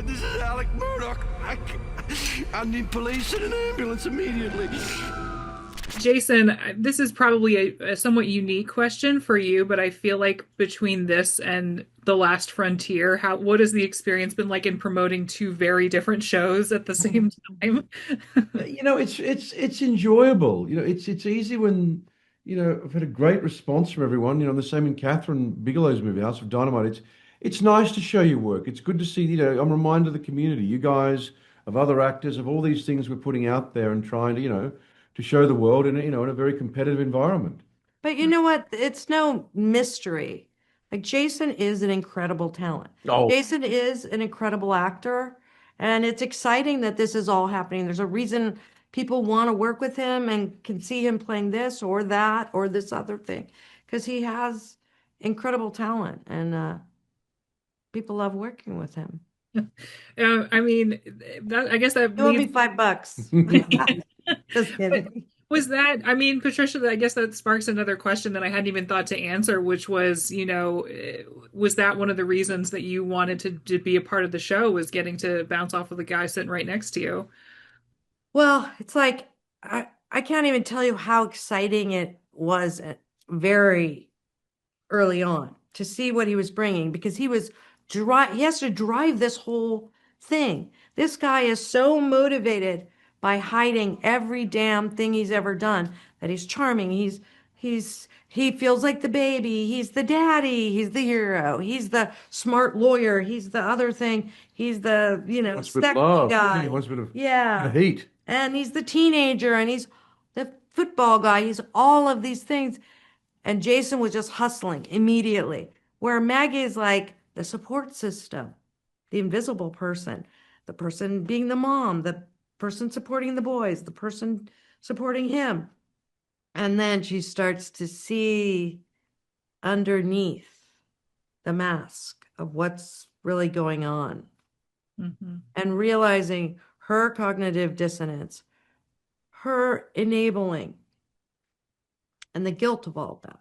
this is Alex Murdaugh. I need police and an ambulance immediately. Jason, this is probably a somewhat unique question for you, but I feel like between this and The Last Frontier, what has the experience been like in promoting two very different shows at the same time? It's enjoyable. It's easy when, I've had a great response from everyone. The same in Catherine Bigelow's movie, House of Dynamite. It's nice to show your work. It's good to see, I'm reminded of the community, you guys, of other actors, of all these things we're putting out there and trying to show the world in a very competitive environment. But you know what? It's no mystery. Like Jason is an incredible talent. Oh. Jason is an incredible actor, and it's exciting that this is all happening. There's a reason people want to work with him and can see him playing this or that or this other thing, because he has incredible talent, and people love working with him. I mean, I guess that It would be $5. Just kidding. Patricia, I guess that sparks another question that I hadn't even thought to answer, which was, was that one of the reasons that you wanted to be a part of the show, was getting to bounce off of the guy sitting right next to you? Well, it's like, I can't even tell you how exciting it was very early on to see what he was bringing, because he has to drive this whole thing. This guy is so motivated by hiding every damn thing he's ever done that he's charming. He feels like the baby. He's the daddy. He's the hero. He's the smart lawyer. He's the other thing. He's the, sexy guy. He wants a bit of yeah. heat. And he's the teenager, and he's the football guy. He's all of these things. And Jason was just hustling immediately, where Maggie is like the support system, the invisible person, the person being the mom, the person supporting the boys, the person supporting him. And then she starts to see underneath the mask of what's really going on, and realizing her cognitive dissonance, her enabling, and the guilt of all that.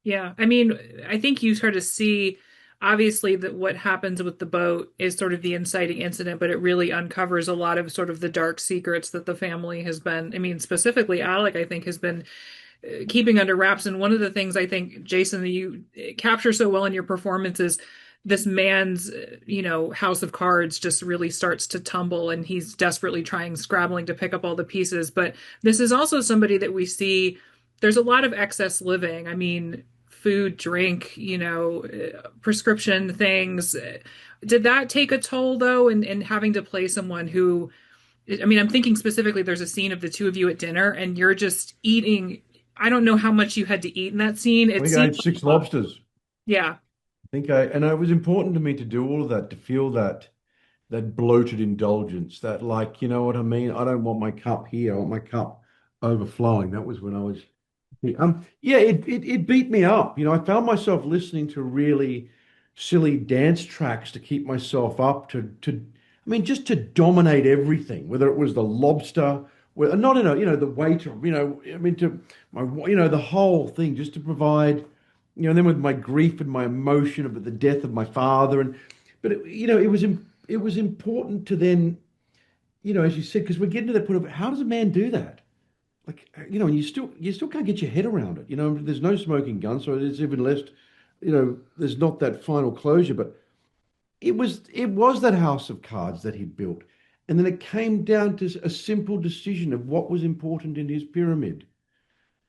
Yeah. I mean, I think you sort of see, obviously, that what happens with the boat is sort of the inciting incident, but it really uncovers a lot of sort of the dark secrets that the family has been, specifically Alec, I think, has been keeping under wraps. And one of the things I think, Jason, that you capture so well in your performance is this man's, house of cards just really starts to tumble, and he's desperately scrabbling to pick up all the pieces. But this is also somebody that we see, there's a lot of excess living. Food, drink, prescription things. Did that take a toll, though, in having to play someone who, I'm thinking specifically, there's a scene of the two of you at dinner and you're just eating. I don't know how much you had to eat in that scene. I think I ate 6 lobsters. Yeah. And it was important to me to do all of that, to feel that bloated indulgence, that, like, you know what I mean? I don't want my cup here. I want my cup overflowing. That was when I was, it beat me up. I found myself listening to really silly dance tracks to keep myself up, just to dominate everything, whether it was the lobster, not the waiter, the whole thing, just to provide, and then with my grief and my emotion about the death of my father, but it was important to then, as you said, because we're getting to that point of how does a man do that? Like, and you still can't get your head around it. There's no smoking gun, so it's even less, there's not that final closure. But it was that house of cards that he built. And then it came down to a simple decision of what was important in his pyramid,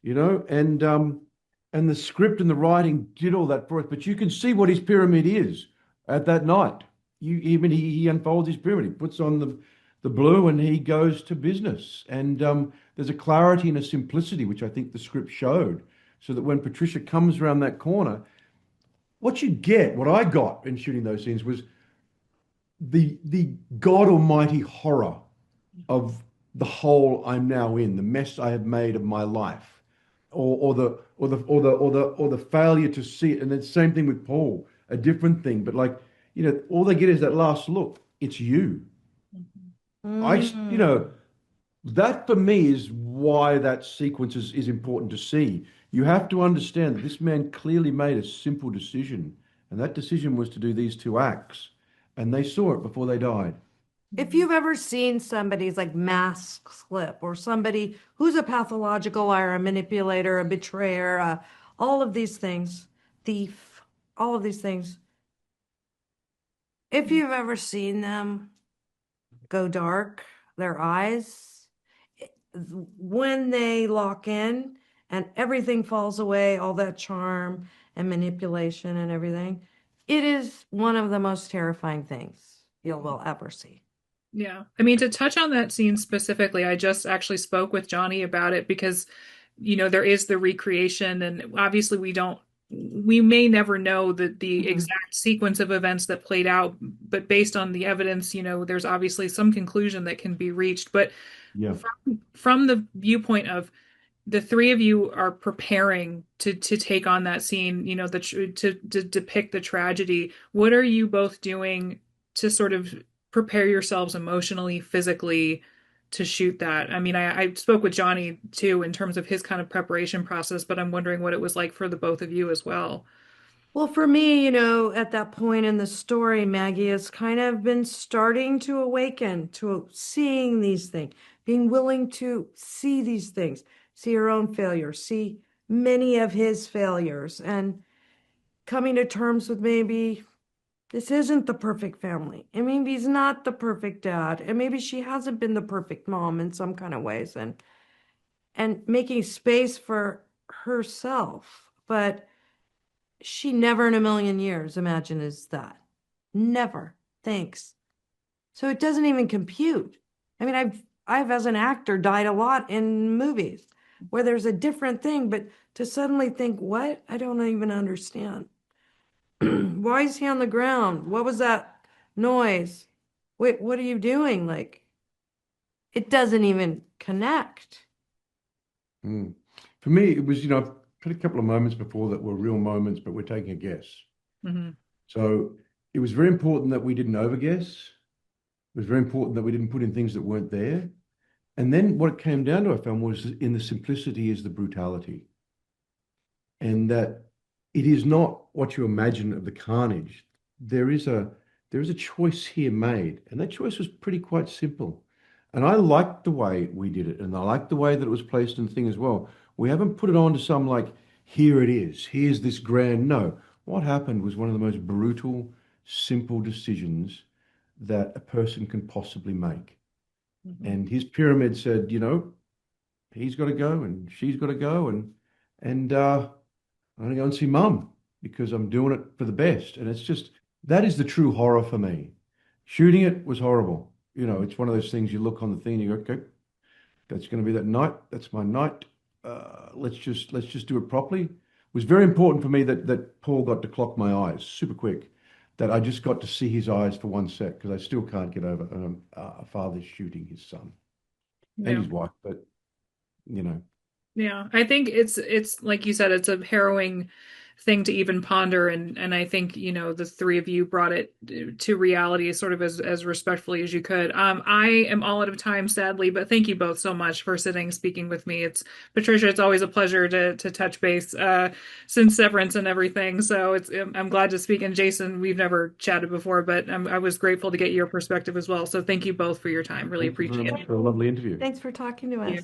and the script and the writing did all that for us. But you can see what his pyramid is at that night. He unfolds his pyramid. He puts on the blue and he goes to business. And there's a clarity and a simplicity, which I think the script showed, so that when Patricia comes around that corner, what I got in shooting those scenes was the God Almighty horror of the hole I'm now in, the mess I have made of my life, or the failure to see it. And the same thing with Paul, a different thing, but all they get is that last look. It's you. That for me is why that sequence is important to see. You have to understand that this man clearly made a simple decision, and that decision was to do these 2 acts. and they saw it before they died. If you've ever seen somebody's like mask slip, or somebody who's a pathological liar, a manipulator, a betrayer, all of these things, thief, all of these things, if you've ever seen them go dark, their eyes, when they lock in and everything falls away, all that charm and manipulation and everything, it is one of the most terrifying things you will ever see. Yeah. I mean, to touch on that scene specifically, I just actually spoke with Johnny about it because, there is the recreation, and obviously we may never know the exact sequence of events that played out, but based on the evidence, there's obviously some conclusion that can be reached. But Yeah. from the viewpoint of the three of you are preparing to take on that scene, to depict the tragedy. What are you both doing to sort of prepare yourselves emotionally, physically to shoot that? I mean, I spoke with Johnny too in terms of his kind of preparation process, but I'm wondering what it was like for the both of you as well. Well, for me, at that point in the story, Maggie has kind of been starting to awaken to seeing these things, being willing to see these things, see her own failures, see many of his failures, and coming to terms with maybe this isn't the perfect family. And maybe he's not the perfect dad. And maybe she hasn't been the perfect mom in some kind of ways. And making space for herself. But she never in a million years imagines that. Never thinks. So it doesn't even compute. I mean, I've as an actor died a lot in movies where there's a different thing, but to suddenly think, what? I don't even understand. Why is he on the ground? What was that noise? Wait, what are you doing? Like, it doesn't even connect. Mm. For me, it was, I've had a couple of moments before that were real moments, but we're taking a guess. Mm-hmm. So it was very important that we didn't overguess. It was very important that we didn't put in things that weren't there. And then what it came down to, I found, was in the simplicity is the brutality. And that it is not what you imagine of the carnage. There is a choice here made, and that choice was pretty quite simple. And I liked the way we did it, and I liked the way that it was placed in the thing as well. We haven't put it on to some like, here it is, here's this grand. No, what happened was one of the most brutal, simple decisions that a person can possibly make. Mm-hmm. And his pyramid said, he's got to go and she's got to go, and I'm going to go and see mum because I'm doing it for the best. And it's just, that is the true horror for me. Shooting it was horrible. It's one of those things you look on the thing and you go, okay, that's going to be that night. That's my night. Let's just do it properly. It was very important for me that Paul got to clock my eyes super quick, that I just got to see his eyes for one sec, because I still can't get over a father shooting his son and his wife, but Yeah, I think it's like you said, it's a harrowing thing to even ponder, and I think the three of you brought it to reality sort of as respectfully as you could. I am all out of time, sadly, but thank you both so much for speaking with me. Patricia, it's always a pleasure to touch base since Severance and everything. So I'm glad to speak. And Jason, we've never chatted before, but I was grateful to get your perspective as well. So thank you both for your time. Really thank you very appreciate much it. for a lovely interview. Thanks for talking to us. Yeah.